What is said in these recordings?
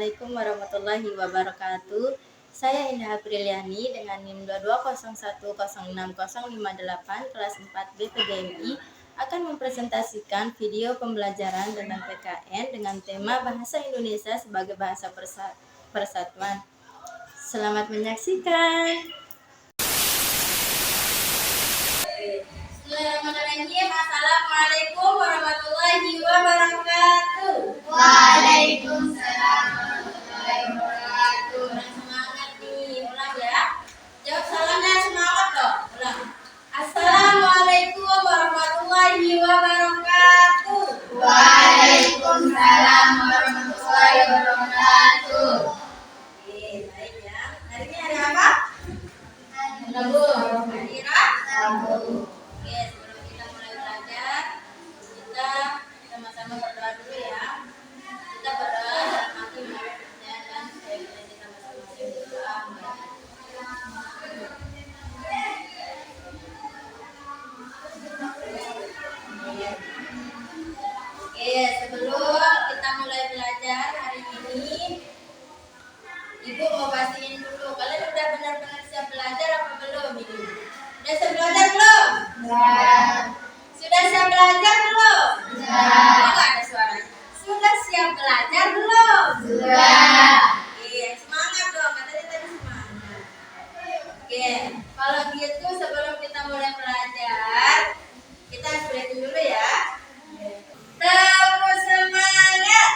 Assalamualaikum warahmatullahi wabarakatuh. Saya Indah Apriliani dengan NIM 2201060058 kelas 4B PGMI akan mempresentasikan video pembelajaran tentang PKN dengan tema Bahasa Indonesia sebagai Bahasa Persatuan. Selamat menyaksikan. Bismillahirrahmanirrahim. Assalamualaikum warahmatullahi wabarakatuh. Waalaikumsalam warahmatullahi wabarakatuh. Semangat nih, ulang ya. Jawab salamnya semangat loh. Ulang. Assalamualaikum warahmatullahi wabarakatuh. Waalaikumsalam warahmatullahi wabarakatuh. Oke, baik ya. Hari ini hari apa? Rabu. Hari Rabu. Oke, sebelum kita mulai belajar, kita sama-sama berdoa dulu ya. Kita berdoa dalam hati menaruh percaya dan supaya kita masing-masing berdoa. Oke, sebelum kita mulai belajar hari ini, Ibu mau pastiin dulu, kalian udah benar-benar siap belajar apa belum ini? Udah siap belajar belum? Sudah siap belajar belum? Oh, nggak ada suaranya. Sudah siap belajar belum? Iya, semangat dong, katanya tadi semangat. Oke, kalau gitu sebelum kita mulai belajar, kita breaking dulu ya. Terus semangat.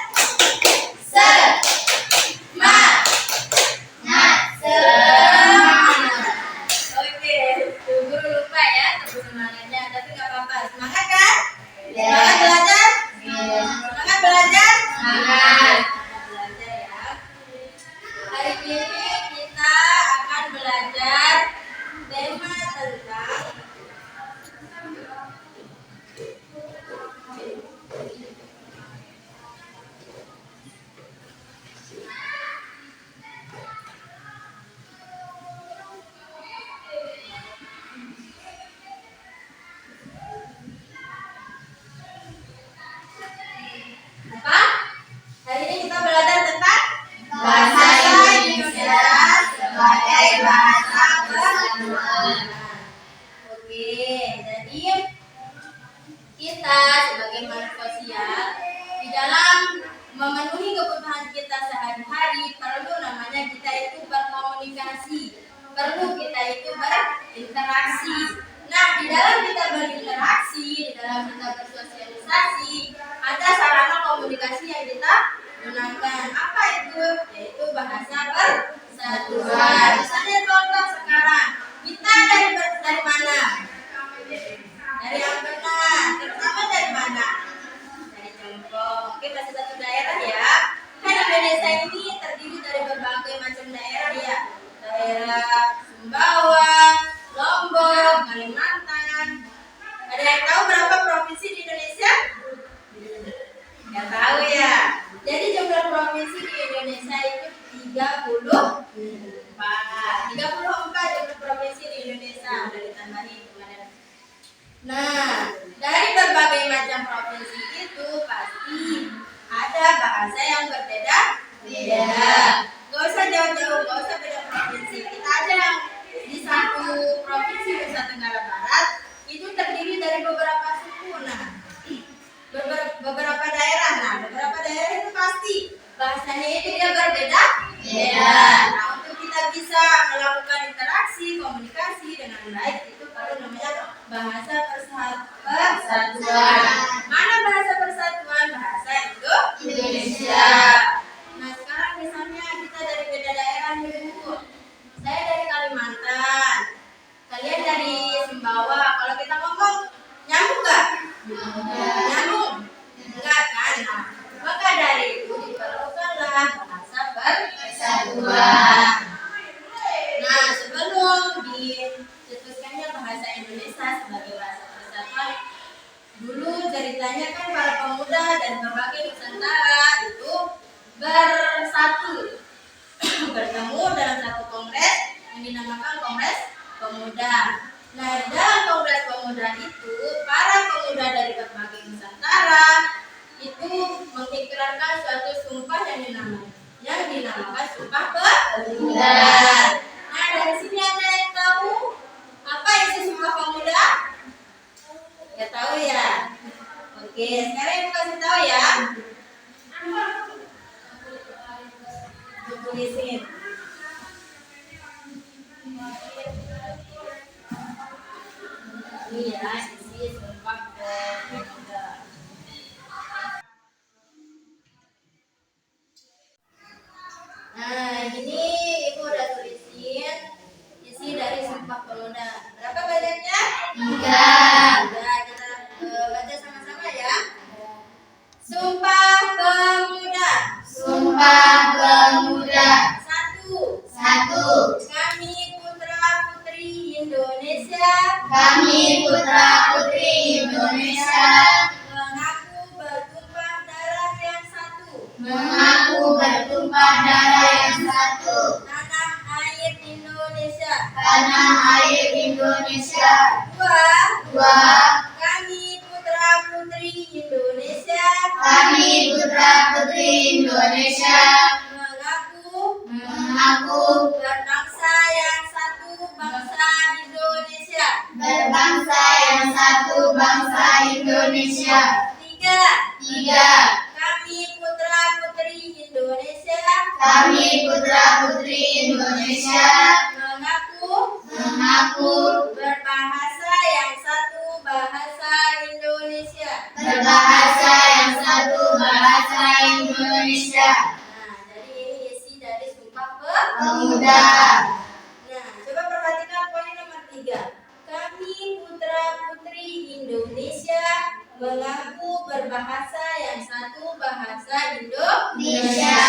Oke, guru lupa ya tepuk semangatnya, tapi nggak apa-apa. Semangat kan? Semangat belajar? Semangat belajar? Semangat belajar ya. Hari ini kita akan belajar tema tentang apa? Hari ini kita belajar tentang Bahasa Indonesia sebagai bahasa persatuan. Oke, jadi kita sebagai makhluk sosial di dalam memenuhi kebutuhan kita sehari-hari perlu namanya kita itu berkomunikasi, perlu kita itu berinteraksi. Nah, di dalam kita berinteraksi, di dalam kita bersosialisasi, ada sarana komunikasi yang kita gunakan. Apa itu? Yaitu bahasa persatuan. Misalnya contoh sekarang, kita dari mana? Dari yang benar. Terutama dari mana? Dari Jongkong. Oke, masih satu daerah ya. Kan Indonesia ini terdiri dari berbagai macam daerah ya. Daerah Sumbawa, Lombok, Kalimantan. Ada yang tahu berapa provinsi di Indonesia? Nggak tahu ya. Jadi jumlah provinsi di Indonesia itu 34. 34 jumlah provinsi di Indonesia. Udah ditambahin kemarin. Nah, dari berbagai macam provinsi itu pasti ada bahasa yang berbeda. Gak usah jauh-jauh, gak usah beda provinsi. Kita aja yang di satu provinsi Nusa Tenggara Barat itu terdiri dari beberapa suku. Nah, beberapa daerah. Nah, beberapa daerah itu pasti bahasanya itu dia berbeda. Nah, untuk kita bisa melakukan interaksi, komunikasi dengan baik itu kalau namanya bahasa persatuan. Mana bahasa persatuan? Bahasa Indonesia. Nah, sekarang misalnya kita dari beda daerah nih, Bu. Saya dari Kalimantan. Kalian dari Sumbawa. Kalau kita ngomong nyambung nggak? Nyambung? Enggak kan? Nah, maka dari itu diperlukanlah bahasa persatuan. Nah, sebelum dicetuskannya bahasa Indonesia sebagai bahasa persatuan, dulu ceritanya kan para pemuda dan berbagai Nusantara itu bersatu, bertemu dalam satu kongres yang dinamakan Kongres Pemuda. Nah, dalam Kongres Pemuda itu para pemuda dari berbagai Nusantara itu mengikrarkan suatu sumpah yang dinamakan yang dinamakan Sumpah Pemuda. Nah, dari sini ada yang tahu apa isi Sumpah Pemuda? Ya tahu ya. Oke, sekarang ibu kasih tahu ya. Ibu tulisin. Ini ya isi Sumpah Pemuda. Nah, ini ibu udah tulisin isi dari Sumpah Pemuda. Berapa banyaknya? 3. Udah, kita baca sama-sama ya. Sumpah Pemuda. Sumpah Pemuda. 1. 1. Kami putra-putri Indonesia Kami putra-putri Indonesia mengaku bertumpah darah yang satu, mengaku bertumpah darah yang satu, tanah air Indonesia. tanah air Indonesia. 2. 2. Kami putra-putri Indonesia Kami putra-putri Indonesia mengaku mengaku berbangsa yang satu, bangsa Indonesia. berbangsa yang satu, bangsa Indonesia. 3. 3. Kami putra-putri Indonesia Kami putra-putri Indonesia mengaku berbahasa yang satu, bahasa Indonesia. berbahasa yang satu, bahasa Indonesia. Nah, jadi ini isi dari Sumpah Pemuda. Nah, coba perhatikan poin nomor 3. Kami putra-putri Indonesia mengaku berbahasa yang satu, bahasa Indonesia.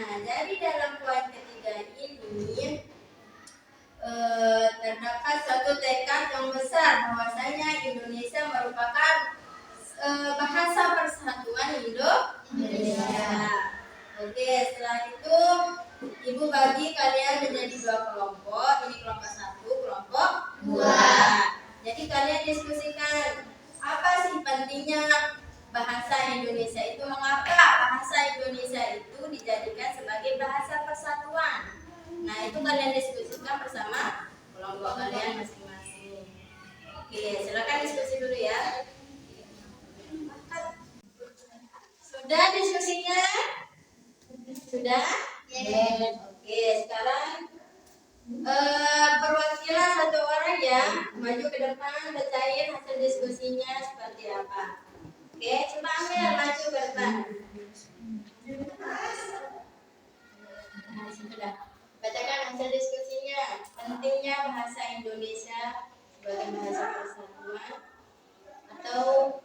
Nah, jadi dalam poin ketiga ini terdapat suatu tekad yang besar bahwasanya Indonesia merupakan bahasa persatuan Indonesia. Oke, setelah itu ibu bagi kalian menjadi 2 kelompok. Ini kelompok 1, kelompok 2. Jadi kalian diskusikan apa sih pentingnya bahasa Indonesia itu, mengapa bahasa Indonesia itu dijadikan sebagai bahasa persatuan. Nah, itu kalian diskusikan bersama kelompok kalian masing-masing. Oke, silakan diskusi dulu ya. Sudah diskusinya? Sudah? Oke, sekarang perwakilan satu orang ya maju ke depan, bacain hasil diskusinya seperti apa. Oke, coba ambil maju ke depan. Nah, sudah. Bacakan hasil diskusinya. Pentingnya bahasa Indonesia sebagai bahasa persatuan, atau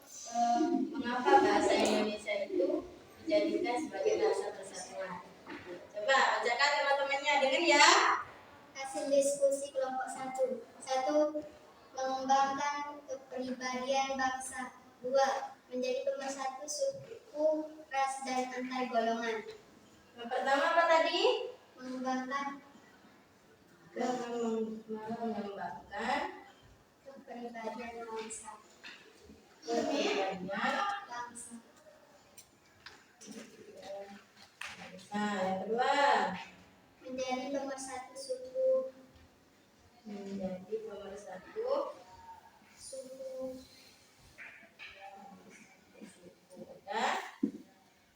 mengapa bahasa Indonesia itu dijadikan sebagai bahasa persatuan. Coba bacakan teman-temannya, dengar ya. Hasil diskusi kelompok 1. 1. Mengembangkan kepribadian bangsa. 2. Menjadi pemersatu suku, ras, dan antar golongan. Yang pertama apa tadi? Mengembangkan Mengembangkan kepribadian bangsa. kepribadian Bangsa. Nah, yang kedua, Menjadi pemersatu suku, menjadi pemersatu suku, dan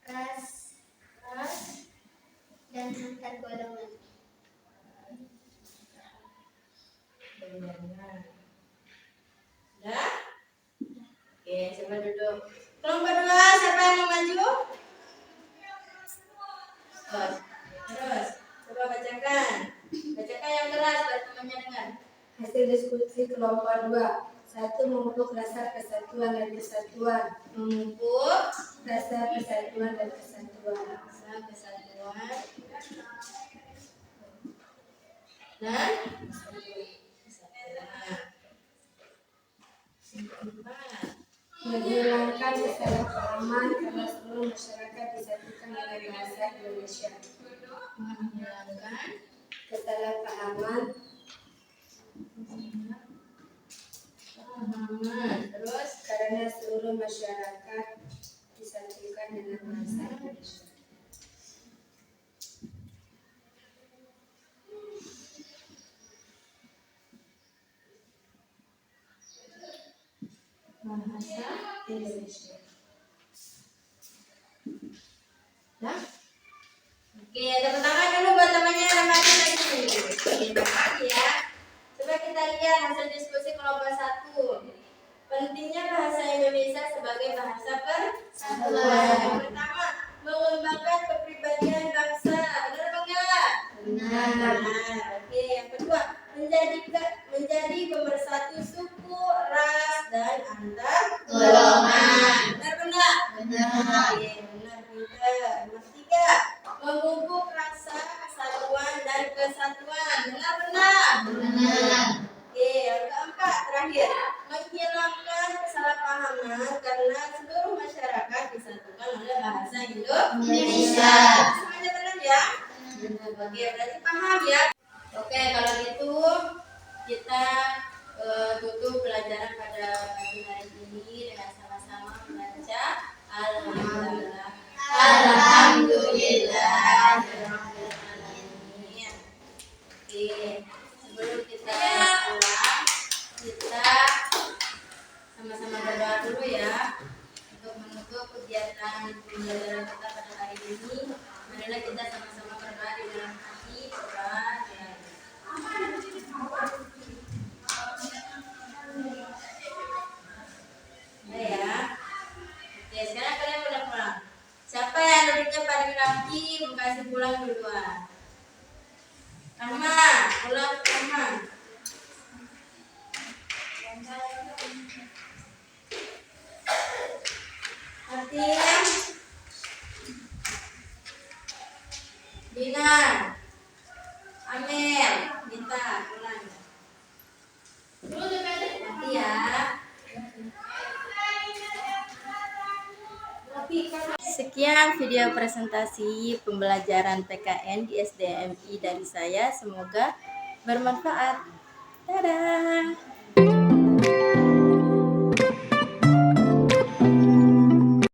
ras, dan antar golongan. Sudah? Oke, coba duduk. Kelompok 2, siapa yang mau maju? Terus, coba bacakan. Bacakan yang keras biar temannya dengar. Hasil diskusi kelompok 2. 1. Memupuk rasa kesatuan dan kesatuan. Memupuk Rasa persatuan dan kesatuan. rasa kesatuan dan Menghilangkan kesalahpahaman karena seluruh masyarakat disatukan dengan bahasa Indonesia. menghilangkan Kesalahpahaman terus karena seluruh masyarakat disatukan dengan bahasa Indonesia. bahasa Indonesia. Ya? Oke, tepuk tangan dulu buat temannya remaja lagi. Oke, makasih ya. Coba kita lihat hasil diskusi kelompok 1. Pentingnya bahasa Indonesia sebagai bahasa persatuan. Yang pertama, mengembangkan kepribadian bangsa. Benar apa enggak? Benar. Oke, yang kedua, menjadi pemersatu suku, ras, dan antar Golongan. Benar apa enggak? Benar. Oke, benar pintar. Nomor 3, memupuk rasa kesatuan dan kesatuan. Benar-benar. Benar. Oke, yang keempat terakhir, menghilangkan kesalahpahaman karena seluruh masyarakat disatukan oleh bahasa Indonesia. Semuanya benar ya? Oke, berarti paham ya? Oke, kalau gitu kita tutup pelajaran pada pagi hari ini dengan sama-sama membaca Alhamdulillah. Alhamdulillah. Oke, sebelum kita pulang, kita sama-sama berdoa dulu ya untuk menutup kegiatan pembelajaran kita pada hari ini. Marilah kita sama-sama berdoa di dalam hati, berdoa ya. Udah ya. Oke, sekarang kalian udah pulang. Siapa yang duduknya paling rapi, kasih pulang duluan. Rahma, pulang Rahma. Atin, Dina, Amel, Dita, pulang. Nanti ya. Sekian video presentasi pembelajaran PKN di SDMI dari saya. Semoga bermanfaat. Dadah.